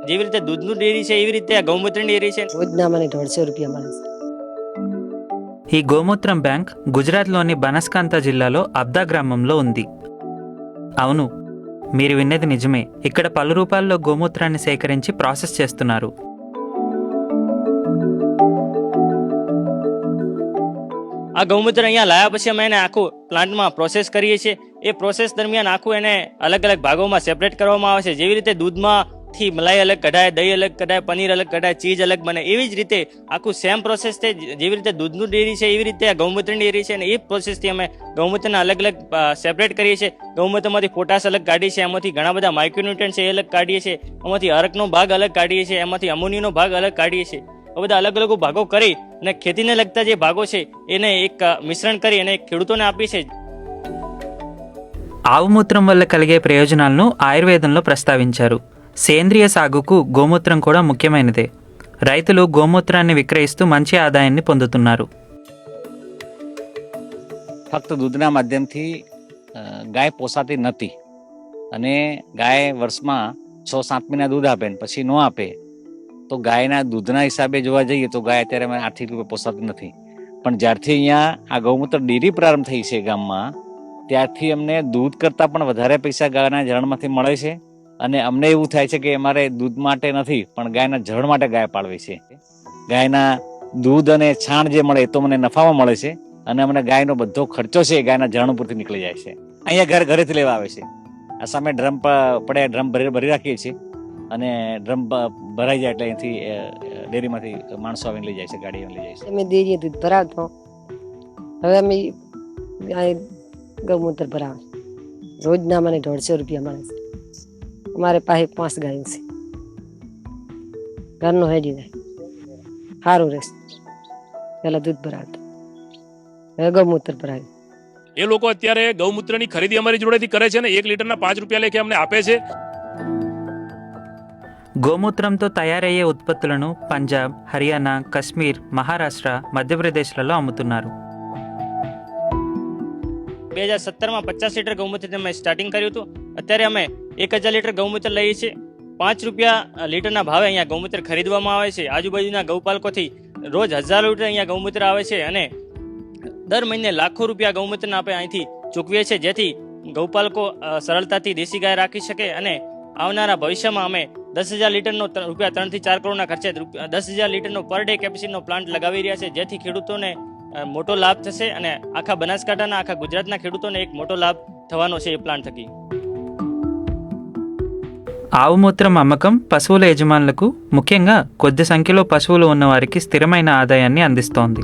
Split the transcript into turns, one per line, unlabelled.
જેવી રીતે દૂધનું ડેરી છે એવી રીતે આ ગૌમૂત્રની ડેરી છે.
રોજના મને 150 રૂપિયા મળે છે.
ఈ గోమూత్రం బ్యాంక్ గుజరాత్లోని బనస్కాంత జిల్లాలో అబ్దా గ్రామంలో ఉంది. అవును, మీరు విన్నది నిజమే. ఇక్కడ పలు రూపాల్లో గోమూత్రాన్ని సేకరించి ప్రాసెస్ చేస్తున్నారు.
આ ગૌમૂત્ર અહીંયા લાવ્યા પછી અમે એને આખું પ્લાન્ટમાં પ્રોસેસ કરીએ છીએ. એ પ્રોસેસ દરમિયાન આખું એને અલગ અલગ ભાગોમાં સેપરેટ કરવામાં આવે છે. જેવી રીતે દૂધમાંથી મલાઈ અલગ કઢાય, દહીં અલગ કઢાય, પનીર અલગ કઢાય, ચીઝ અલગ બને, એવી જ રીતે આખું સેમ પ્રોસેસ છે. જેવી રીતે દૂધનું ડેરી છે એવી રીતે આ ગૌમૂત્રની ડેરી છે અને એ પ્રોસેસથી અમે ગૌમૂત્રના અલગ અલગ સેપરેટ કરીએ છીએ. ગૌમૂત્રમાંથી પોટાશ અલગ કાઢીએ છીએ, એમાંથી ઘણા બધા માઇક્રોન્યુટ્રન્ટ છે એ અલગ કાઢીએ છીએ, એમાંથી અરકનો ભાગ અલગ કાઢીએ છીએ, એમાંથી અમોનિયાનો ભાગ અલગ કાઢીએ છીએ. આ બધા અલગ અલગ ભાગો કરી અને ખેતીને લગતા જે ભાગો છે એને એક મિશ્રણ કરી અને ખેડૂતોને આપીએ છીએ.
ఆవు మూత్రం వల్ల కలిగే ప్రయోజనాలను ఆయుర్వేదంలో ప్రస్తావించారు. సేంద్రియ సాగుకు గోమూత్రం కూడా ముఖ్యమైనదే. రైతులు గోమూత్రాన్ని విక్రయిస్తూ మంచి ఆదాయాన్ని పొందుతున్నారు.
ફક્ત દૂધના માધ્યમથી ગાય પોસાતી નથી અને ગાય વર્ષમાં 6-7 મહિના દૂધ આપે ને પછી ન આપે તો ગાયના દૂધના હિસાબે જોવા જઈએ તો ગાય અત્યારે મને આર્થિક રૂપે પોસાતી નથી. પણ જ્યારથી અહીંયા આ ગૌમૂત્ર ડેરી પ્રારંભ થઈ છે ગામમાં, ત્યારથી અમને દૂધ કરતાં પણ વધારે પૈસા ગાયના ઝાડમાંથી મળે છે અને અમને એવું થાય છે કે અમારે દૂધ માટે નથી પણ ગાયના ઝાડ માટે ગાય પાળવી છે. ગાયના દૂધ અને છાણ જે મળે એ તો મને નફામાં મળે છે અને અમને ગાયનો બધો ખર્ચો છે એ ગાયના ઝાડ ઉપરથી નીકળી જાય છે. અહીંયા ઘરેથી લેવા આવે છે. આ સામે ડ્રમ પડે, ડ્રમ ભરી રાખીએ છીએ અને ડ્રમ ભરાઈ જાય એટલે અહીંથી ડેરીમાંથી માણસો આવીને લઈ જાય છે, ગાડી લઈ જાય છે.
અમે ડેરીએ દૂધ ભરાવતો, હવે અમે ગૌમૂત્ર ભરાવે. રોજના મને 150 રૂપિયા મળે છે. અમારે પાસે 5 ગાયો છે. ઘરનું હેડી જાય, સારું રહેશે. પહેલાં દૂધ ભરાવતો, હવે ગૌમૂત્ર ભરાવે.
એ લોકો અત્યારે ગૌમૂત્રની ખરીદી અમારી જોડેથી કરે છે ને 1 લીટરના 5 રૂપિયા લેખે અમને આપે છે.
గోమూత్రంతో తయారయ్యే ఉత్పత్తులను పంజాబ్, హర్యానా, కశ్మీర్, మహారాష్ట్ర, మధ్యప్రదేశ్లలో అమ్ముతున్నారు.
2017માં 50 લીટર ગૌમૂત્રથી અમે સ્ટાર્ટિંગ કર્યું હતું. અત્યારે અમે 1000 લીટર ગૌમૂત્ર લઈએ છીએ. 5 રૂપિયા લીટરના ભાવે અહીંયા ગૌમૂત્ર ખરીદવામાં આવે છે. આજુબાજુના ગૌપાલકોથી રોજ 1000 લીટર અહીંયા ગૌમૂત્ર આવે છે અને દર મહિને લાખો રૂપિયા ગૌમૂત્રના આપણે અહીંથી ચૂકવીએ છીએ, જેથી ગૌપાલકો સરળતાથી દેશી ગાય રાખી શકે અને આવનારા ભવિષ્યમાં અમે 10,000 લીટરનો રૂપિયા 3 થી 4 કરોડના ખર્ચે 10,000 લીટરનો પર ડે કેપેસિટીનો પ્લાન્ટ લગાવી રહ્યા છે, જેથી ખેડૂતોને મોટો લાભ થશે અને આખા બનાસકાંઠાના, આખા ગુજરાતના ખેડૂતોને એક મોટો લાભ થવાનો છે એ પ્લાન્ટ થકી.
ఆవు మూత్రం అమ్మకం పశువుల యజమానులకు, ముఖ్యంగా కొద్ది సంఖ్యలో పశువులు ఉన్నవారికి స్థిరమైన ఆదాయాన్ని అందిస్తోంది.